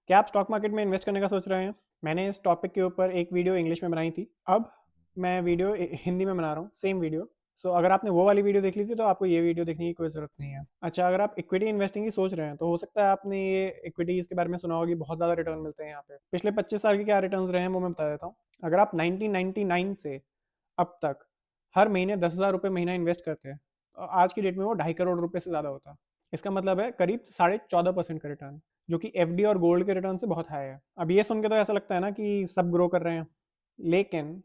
क्या आप stock market में इन्वेस्ट करने का सोच रहे हैं? मैंने इस टॉपिक के ऊपर एक वीडियो इंग्लिश में बनाई थी। अब मैं वीडियो हिंदी में बना रहा हूँ, सेम वीडियो। सो अगर आपने वो वाली वीडियो देख ली थी तो आपको ये वीडियो देखने की कोई ज़रूरत नहीं है। अच्छा, अगर आप इक्विटी इन्वेस्टिंग की सोच रहे हैं तो हो सकता है आपने ये इक्विटीज़ के बारे में सुना होगी, बहुत ज़्यादा रिटर्न मिलते हैं यहाँ पे। पिछले 25 साल के क्या रिटर्न्स रहे हैं वो मैं बता देता हूँ। अगर आप 1999 से अब तक हर महीने 10,000 रुपये महीना इन्वेस्ट करते हैं तो आज की डेट में वो 2.5 करोड़ रुपये से ज़्यादा होता। इसका मतलब है करीब 14.5% का रिटर्न, जो कि एफडी और गोल्ड के रिटर्न से बहुत हाई है। अब ये सुन के तो ऐसा लगता है ना कि सब ग्रो कर रहे हैं, लेकिन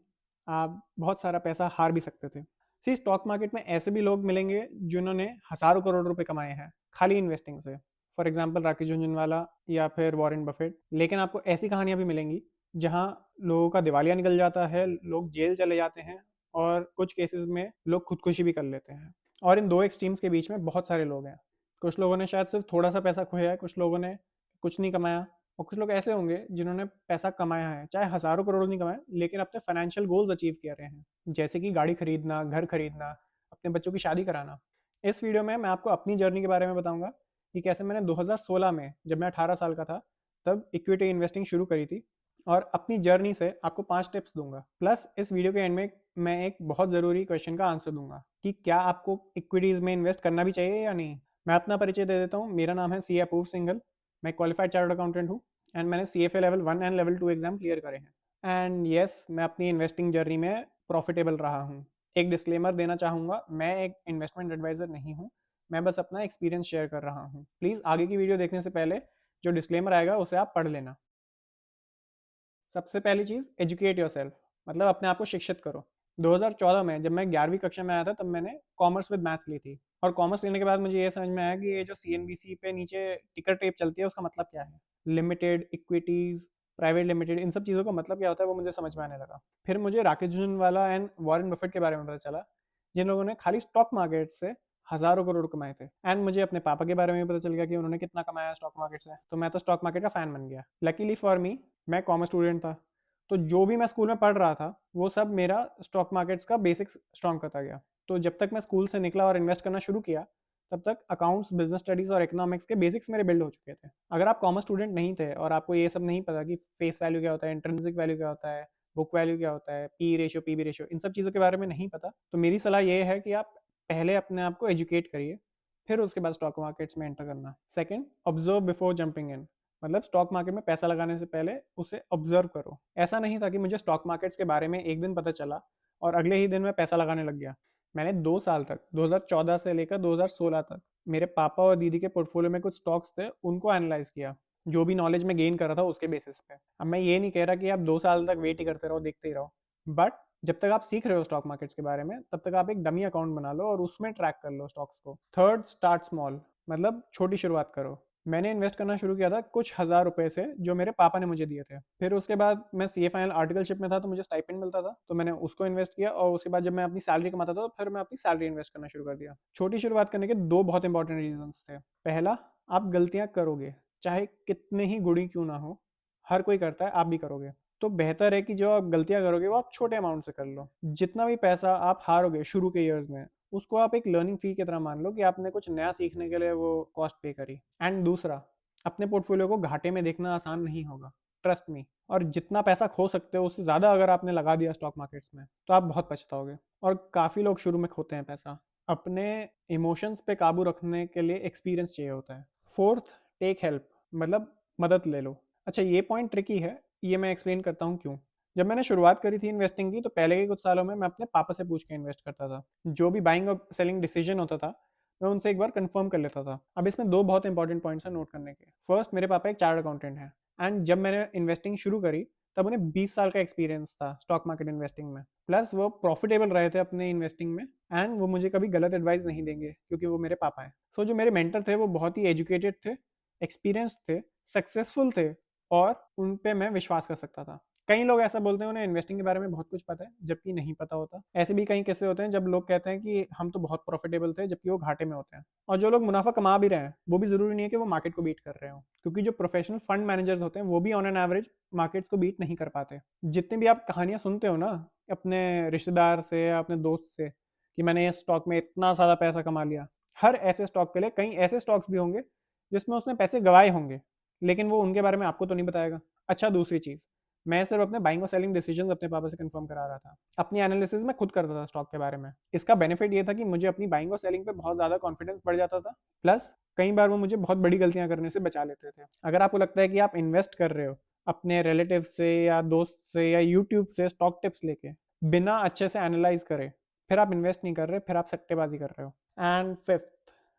आप बहुत सारा पैसा हार भी सकते थे। सी, स्टॉक मार्केट में ऐसे भी लोग मिलेंगे जिन्होंने हज़ारों करोड़ रुपए कमाए हैं खाली इन्वेस्टिंग से। फॉर एग्जांपल राकेश झुनझुनवाला या फिर वॉरेन बफेट। लेकिन आपको ऐसी कहानियां भी मिलेंगी जहां लोगों का दिवालिया निकल जाता है, लोग जेल चले जाते हैं और कुछ केसेस में लोग खुदकुशी भी कर लेते हैं। और इन दो एक्सट्रीम्स के बीच में बहुत सारे लोग हैं। कुछ लोगों ने शायद सिर्फ थोड़ा सा पैसा खोया है, कुछ लोगों ने कुछ नहीं कमाया, और कुछ लोग ऐसे होंगे जिन्होंने पैसा कमाया है, चाहे हज़ारों करोड़ नहीं कमाए, लेकिन अपने फाइनेंशियल गोल्स अचीव कर रहे हैं, जैसे कि गाड़ी खरीदना, घर खरीदना, अपने बच्चों की शादी कराना। इस वीडियो में मैं आपको अपनी जर्नी के बारे में बताऊंगा कि कैसे मैंने 2016 में, जब मैं 18 साल का था, तब इक्विटी इन्वेस्टिंग शुरू करी थी, और अपनी जर्नी से आपको 5 टिप्स दूंगा। प्लस इस वीडियो के एंड में मैं एक बहुत ज़रूरी क्वेश्चन का आंसर दूंगा कि क्या आपको इक्विटीज़ में इन्वेस्ट करना भी चाहिए या नहीं। मैं अपना परिचय दे देता हूँ। मेरा नाम है सी अपूर्व सिंघल। मैं क्वालिफाइड चार्टर्ड अकाउंटेंट हूँ एंड मैंने C F A level 1 and level 2 exam clear करे हैं। एंड यस, मैं अपनी इन्वेस्टिंग जर्नी में प्रॉफिटेबल रहा हूँ। एक डिस्क्लेमर देना चाहूँगा, मैं एक इन्वेस्टमेंट एडवाइज़र नहीं हूँ, मैं बस अपना एक्सपीरियंस शेयर कर रहा हूँ। प्लीज़ आगे की वीडियो देखने से पहले जो डिस्क्लेमर आएगा उसे आप पढ़ लेना। सबसे पहली चीज़, एजुकेट योरसेल्फ, मतलब अपने आप को शिक्षित करो। 2014 में जब मैं 11वीं कक्षा में आया था, तब मैंने कॉमर्स विद मैथ्स ली थी, और कॉमर्स लेने के बाद मुझे ये समझ में आया कि ये जो सीएनबीसी पे नीचे टिकर टेप चलती है उसका मतलब क्या है। लिमिटेड, इक्विटीज़, प्राइवेट लिमिटेड, इन सब चीज़ों का मतलब क्या होता है वो मुझे समझ में आने लगा। फिर मुझे Rakesh Jhunjhunwala and Warren Buffett के बारे में पता चला, जिन लोगों ने खाली स्टॉक मार्केट से हज़ारों करोड़ कमाए थे। एंड मुझे अपने पापा के बारे में भी पता चल गया कि उन्होंने कितना कमाया स्टॉक मार्केट से, तो मैं तो स्टॉक मार्केट का फ़ैन बन गया। लकीली फॉर मी, मैं कॉमर्स स्टूडेंट था, तो जो भी मैं स्कूल में पढ़ रहा था वो सब मेरा स्टॉक मार्केट्स का बेसिक्स स्ट्रॉन्ग करता गया। तो जब तक मैं स्कूल से निकला और इन्वेस्ट करना शुरू किया, तब तक अकाउंट्स, बिजनेस स्टडीज़ और इकोनॉमिक्स के बेसिक्स मेरे बिल्ड हो चुके थे। अगर आप कॉमर्स स्टूडेंट नहीं थे और आपको ये सब नहीं पता कि फेस वैल्यू क्या होता है, इंट्रिंसिक वैल्यू क्या होता है, बुक वैल्यू क्या होता है, P ratio, P B ratio, इन सब चीज़ों के बारे में नहीं पता, तो मेरी सलाह ये है कि आप पहले अपने आप को एजुकेट करिए, फिर उसके बाद स्टॉक मार्केट्स में एंटर करना। सेकेंड, ऑब्जर्व बिफोर जंपिंग इन, मतलब स्टॉक मार्केट में पैसा लगाने से पहले उसे ऑब्जर्व करो। ऐसा नहीं था कि मुझे स्टॉक मार्केट्स के बारे में एक दिन पता चला और अगले ही दिन मैं पैसा लगाने लग गया। मैंने 2 साल तक, 2014 से लेकर 2016 तक, मेरे पापा और दीदी के पोर्टफोलियो में कुछ स्टॉक्स थे, उनको एनालाइज किया, जो भी नॉलेज में गेन कर रहा था उसके बेसिस पे। अब मैं ये नहीं कह रहा कि आप 2 साल तक वेट ही करते रहो, देखते ही रहो, बट जब तक आप सीख रहे हो स्टॉक मार्केट्स के बारे में, तब तक आप एक डमी अकाउंट बना लो और उसमें ट्रैक कर लो स्टॉक्स को। थर्ड, स्टार्ट स्मॉल, मतलब छोटी शुरुआत करो। मैंने इन्वेस्ट करना शुरू किया था कुछ हज़ार रुपए से, जो मेरे पापा ने मुझे दिए थे। फिर उसके बाद मैं सीए फाइनल आर्टिकलशिप में था, तो मुझे स्टाइपेंड मिलता था, तो मैंने उसको इन्वेस्ट किया, और उसके बाद जब मैं अपनी सैलरी कमाता था तो फिर मैं अपनी सैलरी इन्वेस्ट करना शुरू कर दिया। छोटी शुरुआत करने के दो बहुत इंपॉर्टेंट रीजंस थे। पहला, आप गलतियां करोगे, चाहे कितने ही गुड़ी क्यों ना हो, हर कोई करता है, आप भी करोगे। तो बेहतर है कि जो आप गलतियां करोगे वो आप छोटे अमाउंट से कर लो। जितना भी पैसा आप हारोगे शुरू के ईयर्स में, उसको आप एक लर्निंग फी की तरह मान लो कि आपने कुछ नया सीखने के लिए वो कॉस्ट पे करी। एंड दूसरा, अपने पोर्टफोलियो को घाटे में देखना आसान नहीं होगा, ट्रस्ट मी। और जितना पैसा खो सकते हो उससे ज़्यादा अगर आपने लगा दिया स्टॉक मार्केट्स में, तो आप बहुत पछताओगे। और काफ़ी लोग शुरू में खोते हैं पैसा। अपने इमोशंस पे काबू रखने के लिए एक्सपीरियंस चाहिए होता है। फोर्थ, टेक हेल्प, मतलब मदद ले लो। अच्छा, ये पॉइंट ट्रिकी है, ये मैं एक्सप्लेन करता हूँ क्यों। जब मैंने शुरुआत करी थी इन्वेस्टिंग की, तो पहले के कुछ सालों में मैं अपने पापा से पूछ के इन्वेस्ट करता था। जो भी बाइंग और सेलिंग डिसीजन होता था, मैं उनसे एक बार कंफर्म कर लेता था। अब इसमें दो बहुत इंपॉर्टेंट पॉइंट्स हैं नोट करने के। फर्स्ट, मेरे पापा एक चार्टर्ड अकाउंटेंट हैं, एंड जब मैंने इन्वेस्टिंग शुरू करी तब उन्हें 20 साल का एक्सपीरियंस था स्टॉक मार्केट इन्वेस्टिंग में। प्लस वो प्रॉफिटेबल रहे थे अपने इन्वेस्टिंग में, एंड वो मुझे कभी गलत एडवाइस नहीं देंगे क्योंकि वो मेरे पापा हैं। सो जो मेरे मेंटर थे वो बहुत ही एजुकेटेड थे, एक्सपीरियंस थे, सक्सेसफुल थे, और उन पे मैं विश्वास कर सकता था। कई लोग ऐसा बोलते हैं उन्हें इन्वेस्टिंग के बारे में बहुत कुछ पता है, जबकि नहीं पता होता। ऐसे भी कई किस्से होते हैं जब लोग कहते हैं कि हम तो बहुत प्रॉफिटेबल थे, जबकि वो घाटे में होते हैं। और जो लोग मुनाफा कमा भी रहे हैं, वो भी जरूरी नहीं है कि वो मार्केट को बीट कर रहे हो, क्योंकि जो प्रोफेशनल फंड मैनेजर्स होते हैं वो भी ऑन एन एवरेज मार्केट्स को बीट नहीं कर पाते। जितनी भी आप कहानियां सुनते हो ना, अपने रिश्तेदार से या अपने दोस्त से, कि मैंने इस स्टॉक में इतना सारा पैसा कमा लिया, हर ऐसे स्टॉक के लिए कई ऐसे स्टॉक्स भी होंगे जिसमें उसने पैसे गवाए होंगे, लेकिन वो उनके बारे में आपको तो नहीं बताएगा। अच्छा, दूसरी चीज़, मैं सिर्फ अपने बाइंग और सेलिंग डिसीजंस अपने पापा से कंफर्म करा रहा था। अपनी एनालिसिस मैं खुद करता था स्टॉक के बारे में। इसका बेनिफिट ये था कि मुझे अपनी बाइंग और सेलिंग पे बहुत ज़्यादा कॉन्फिडेंस बढ़ जाता था। प्लस कई बार वो मुझे बहुत बड़ी गलतियां करने से बचा लेते थे। अगर आपको लगता है कि आप इन्वेस्ट कर रहे हो अपने रिलेटिव से या दोस्त से या यूट्यूब से स्टॉक टिप्स लेके, बिना अच्छे से एनालाइज करे, फिर आप इन्वेस्ट नहीं कर रहे, फिर आप सट्टेबाजी कर रहे हो। And fifth,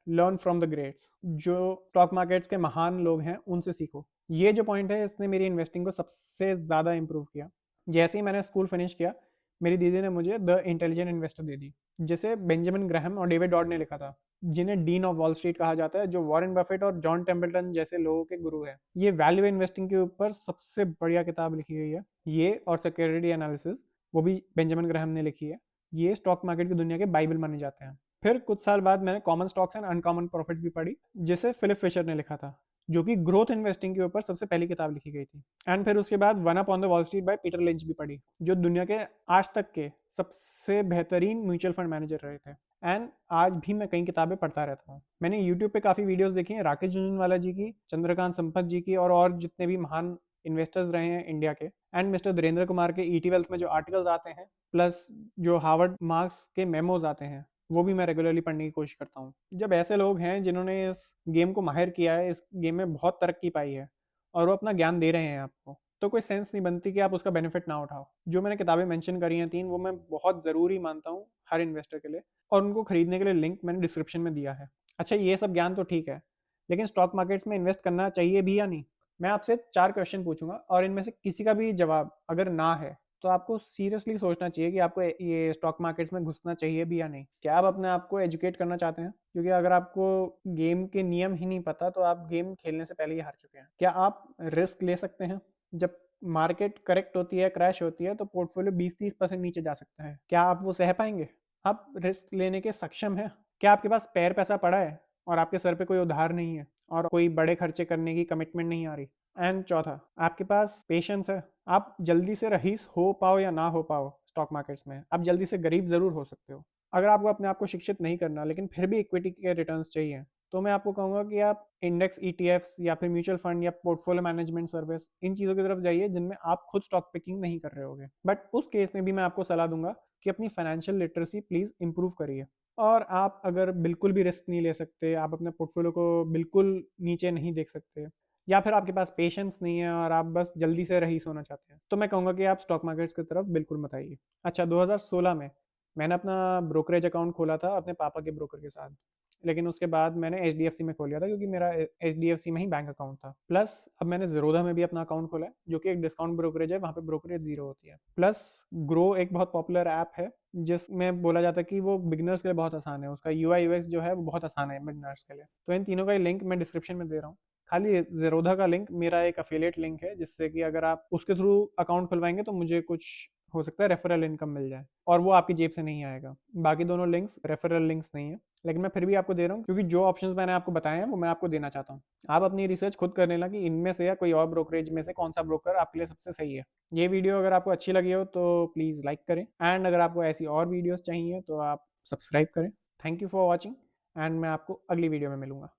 learn from the greats. जो स्टॉक मार्केट्स के महान लोग हैं उनसे सीखो। ये जो पॉइंट है इसने मेरी इन्वेस्टिंग को सबसे ज़्यादा इंप्रूव किया। जैसे ही मैंने स्कूल फिनिश किया, मेरी दीदी ने मुझे द इंटेलिजेंट इन्वेस्टर दे दी, जिसे बेंजामिन ग्राहम और डेविड डॉड ने लिखा था, जिन्हें डीन ऑफ वॉल स्ट्रीट कहा जाता है, जो वॉरेन बफेट और जॉन टेम्पल्टन जैसे लोगों के गुरु है। ये वैल्यू इन्वेस्टिंग के ऊपर सबसे बढ़िया किताब लिखी गई है। ये और सिक्योरिटी एनालिसिस, वो भी बेंजामिन ग्राहम ने लिखी है। ये स्टॉक मार्केट की दुनिया के बाइबल माने जाते हैं। फिर कुछ साल बाद मैंने common stocks and uncommon profits भी पढ़ी, जिसे फिलिप फिशर ने लिखा था, जो कि ग्रोथ इन्वेस्टिंग के ऊपर सबसे पहली किताब लिखी गई थी। एंड फिर उसके बाद one up on the wall street by Peter lynch भी पढ़ी, जो दुनिया के आज तक के सबसे बेहतरीन म्यूचुअल फंड मैनेजर रहे थे। एंड आज भी मैं कई किताबें पढ़ता रहता हूँ। मैंने यूट्यूब पे काफ़ी वीडियोस देखी हैं, राकेश झुनझुनवाला जी की, चंद्रकांत संपत जी की, और जितने भी महान इन्वेस्टर्स रहे हैं इंडिया के, एंड मिस्टर धीरेन्द्र कुमार के ईटी वेल्थ में जो आर्टिकल्स आते हैं, प्लस जो हार्वर्ड मार्क्स के मेमोज आते हैं, वो भी मैं रेगुलरली पढ़ने की कोशिश करता हूँ। जब ऐसे लोग हैं जिन्होंने इस गेम को माहिर किया है, इस गेम में बहुत तरक्की पाई है, और वो अपना ज्ञान दे रहे हैं आपको, तो कोई सेंस नहीं बनती कि आप उसका बेनिफिट ना उठाओ। जो मैंने किताबें मेंशन करी हैं 3, वो मैं बहुत ज़रूरी मानता हूँ हर इन्वेस्टर के लिए, और उनको खरीदने के लिए लिंक मैंने डिस्क्रिप्शन में दिया है। अच्छा, ये सब ज्ञान तो ठीक है, लेकिन स्टॉक मार्केट्स में इन्वेस्ट करना चाहिए भी या नहीं? मैं आपसे 4 क्वेश्चन पूछूंगा, और इनमें से किसी का भी जवाब अगर ना है, तो आपको सीरियसली सोचना चाहिए कि आपको ये स्टॉक मार्केट्स में घुसना चाहिए भी या नहीं। क्या आप अपने आप को एजुकेट करना चाहते हैं? क्योंकि अगर आपको गेम के नियम ही नहीं पता, तो आप गेम खेलने से पहले ही हार चुके हैं। क्या आप रिस्क ले सकते हैं? जब मार्केट करेक्ट होती है, क्रैश होती है, तो पोर्टफोलियो 20-30% नीचे जा सकता है। क्या आप वो सह पाएंगे? आप रिस्क लेने के सक्षम हैं? क्या आपके पास पैर पैसा पड़ा है और आपके सर पे कोई उधार नहीं है और कोई बड़े खर्चे करने की कमिटमेंट नहीं आ रही? एंड चौथा, आपके पास पेशेंस है। आप जल्दी से रईस हो पाओ या ना हो पाओ स्टॉक मार्केट्स में, आप जल्दी से गरीब जरूर हो सकते हो। अगर आपको अपने आप को शिक्षित नहीं करना, लेकिन फिर भी इक्विटी के रिटर्न्स चाहिए, तो मैं आपको कहूंगा कि आप इंडेक्स ईटीएफ्स या फिर म्यूचुअल फंड या पोर्टफोलियो मैनेजमेंट सर्विस, इन चीज़ों की तरफ जाइए जिनमें आप खुद स्टॉक पिकिंग नहीं कर रहे होगे। बट उस केस में भी मैं आपको सलाह दूंगा कि अपनी फाइनेंशियल लिटरेसी प्लीज़ इंप्रूव करिए। और आप अगर बिल्कुल भी रिस्क नहीं ले सकते, आप अपने पोर्टफोलियो को बिल्कुल नीचे नहीं देख सकते, या फिर आपके पास पेशेंस नहीं है और आप बस जल्दी से रईस होना चाहते हैं, तो मैं कहूँगा कि आप स्टॉक मार्केट्स की तरफ बिल्कुल मत आइए। अच्छा, 2016 में मैंने अपना ब्रोकरेज अकाउंट खोला था अपने पापा के ब्रोकर के साथ, लेकिन उसके बाद मैंने एचडीएफसी में खोल लिया था, क्योंकि मेरा एचडीएफसी में ही बैंक अकाउंट था। प्लस अब मैंने ज़ीरोधा में भी अपना अकाउंट खोला है, जो कि एक डिस्काउंट ब्रोकरेज है, वहाँ पे ब्रोकरेज जीरो होती है। प्लस ग्रो एक बहुत पॉपुलर ऐप है, जिसमें बोला जाता है कि वो बिगनर्स के लिए बहुत आसान है, उसका यूआई यूएक्स जो है वो बहुत आसान है बिगनर्स के लिए। तो इन तीनों का लिंक मैं डिस्क्रिप्शन में दे रहा हूँ। खाली ज़ीरोधा का लिंक मेरा एक अफिलिएट लिंक है, जिससे कि अगर आप उसके थ्रू अकाउंट खुलवाएंगे तो मुझे कुछ हो सकता है रेफरल इनकम मिल जाए, और वो आपकी जेब से नहीं आएगा। बाकी दोनों लिंक्स रेफरल लिंक्स नहीं है, लेकिन मैं फिर भी आपको दे रहा हूँ, क्योंकि जो ऑप्शंस मैंने आपको बताए हैं वो मैं आपको देना चाहता हूँ। आप अपनी रिसर्च खुद कर लेना कि इनमें से या कोई और ब्रोकरेज में से कौन सा ब्रोकर आपके लिए सबसे सही है। ये वीडियो अगर आपको अच्छी लगी हो तो प्लीज़ लाइक करें, एंड अगर आपको ऐसी और वीडियोज़ चाहिए तो आप सब्सक्राइब करें। Thank you for watching, and मैं आपको अगली वीडियो में मिलूंगा।